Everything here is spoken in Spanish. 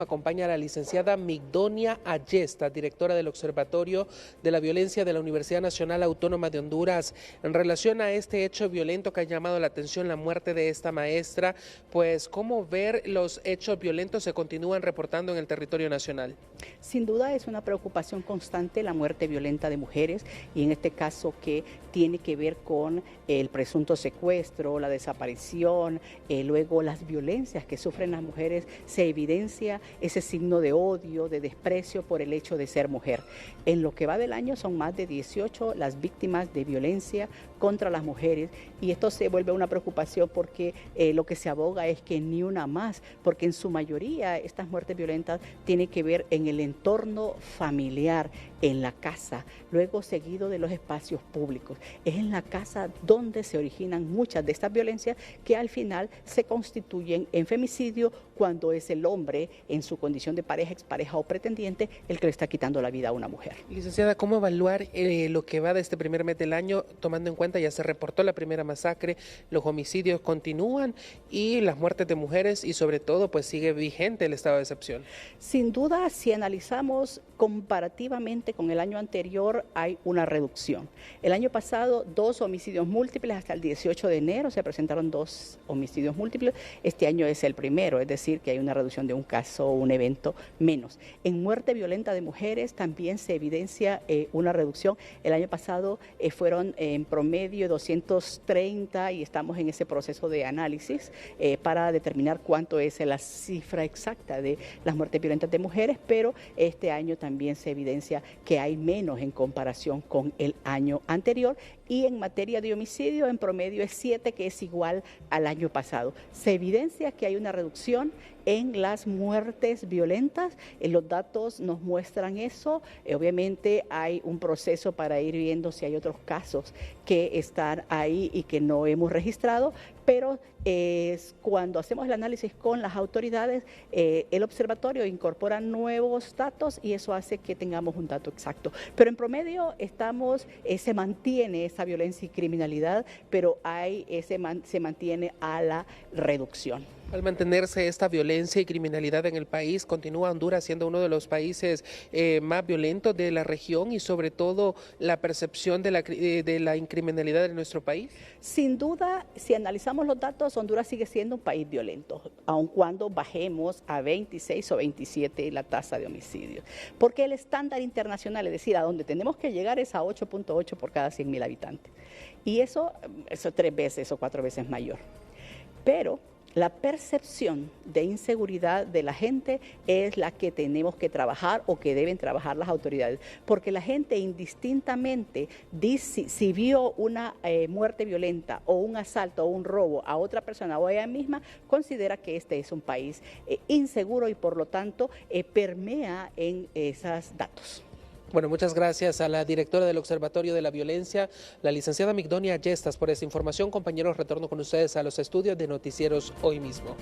Acompaña a la licenciada Migdonia Ayestas, directora del Observatorio de la Violencia de la Universidad Nacional Autónoma de Honduras. En relación a este hecho violento que ha llamado la atención, la muerte de esta maestra, pues cómo ver los hechos violentos se continúan reportando en el territorio nacional. Sin duda es una preocupación constante la muerte violenta de mujeres y en este caso que tiene que ver con el presunto secuestro, la desaparición, luego las violencias que sufren las mujeres, se evidencia ese signo de odio, de desprecio por el hecho de ser mujer. En lo que va del año son más de 18 las víctimas de violencia contra las mujeres y esto se vuelve una preocupación porque lo que se aboga es que ni una más, porque en su mayoría estas muertes violentas tienen que ver en el entorno familiar, en la casa, luego seguido de los espacios públicos. Es en la casa donde se originan muchas de estas violencias que al final se constituyen en femicidio cuando es el hombre en su condición de pareja, expareja o pretendiente el que le está quitando la vida a una mujer. Licenciada, ¿cómo evaluar lo que va de este primer mes del año, tomando en cuenta ya se reportó la primera masacre, los homicidios continúan y las muertes de mujeres y sobre todo pues sigue vigente el estado de excepción? Sin duda, si analizamos comparativamente con el año anterior, hay una reducción. El año pasado, 2 homicidios múltiples, hasta el 18 de enero se presentaron 2 homicidios múltiples. Este año es el primero, es decir, que hay una reducción de un caso o un evento menos. En muerte violenta de mujeres también se evidencia una reducción. El año pasado fueron en promedio 230 y estamos en ese proceso de análisis para determinar cuánto es la cifra exacta de las muertes violentas de mujeres, pero este año también se evidencia que hay menos en comparación con el año anterior y en materia de homicidio en promedio es 7, que es igual al año pasado. Se evidencia que hay una reducción en las muertes violentas, los datos nos muestran eso, obviamente hay un proceso para ir viendo si hay otros casos que están ahí y que no hemos registrado, pero cuando hacemos el análisis con las autoridades, el observatorio incorpora nuevos datos y eso hace que tengamos un dato exacto. Pero en promedio se mantiene esa violencia y criminalidad, pero se mantiene a la reducción. Al mantenerse esta violencia y criminalidad en el país, continúa Honduras siendo uno de los países más violentos de la región y sobre todo la percepción de la criminalidad en nuestro país. Sin duda, si analizamos los datos, Honduras sigue siendo un país violento, aun cuando bajemos a 26 o 27 la tasa de homicidios. Porque el estándar internacional, es decir, a donde tenemos que llegar es a 8.8 por cada 100.000 habitantes. Y eso 3 veces o 4 veces mayor. Pero la percepción de inseguridad de la gente es la que tenemos que trabajar o que deben trabajar las autoridades, porque la gente indistintamente dice si vio una muerte violenta o un asalto o un robo a otra persona o a ella misma, considera que este es un país inseguro y por lo tanto permea en esos datos. Bueno, muchas gracias a la directora del Observatorio de la Violencia, la licenciada Migdonia Ayestas, por esta información. Compañeros, retorno con ustedes a los estudios de Noticieros Hoy Mismo.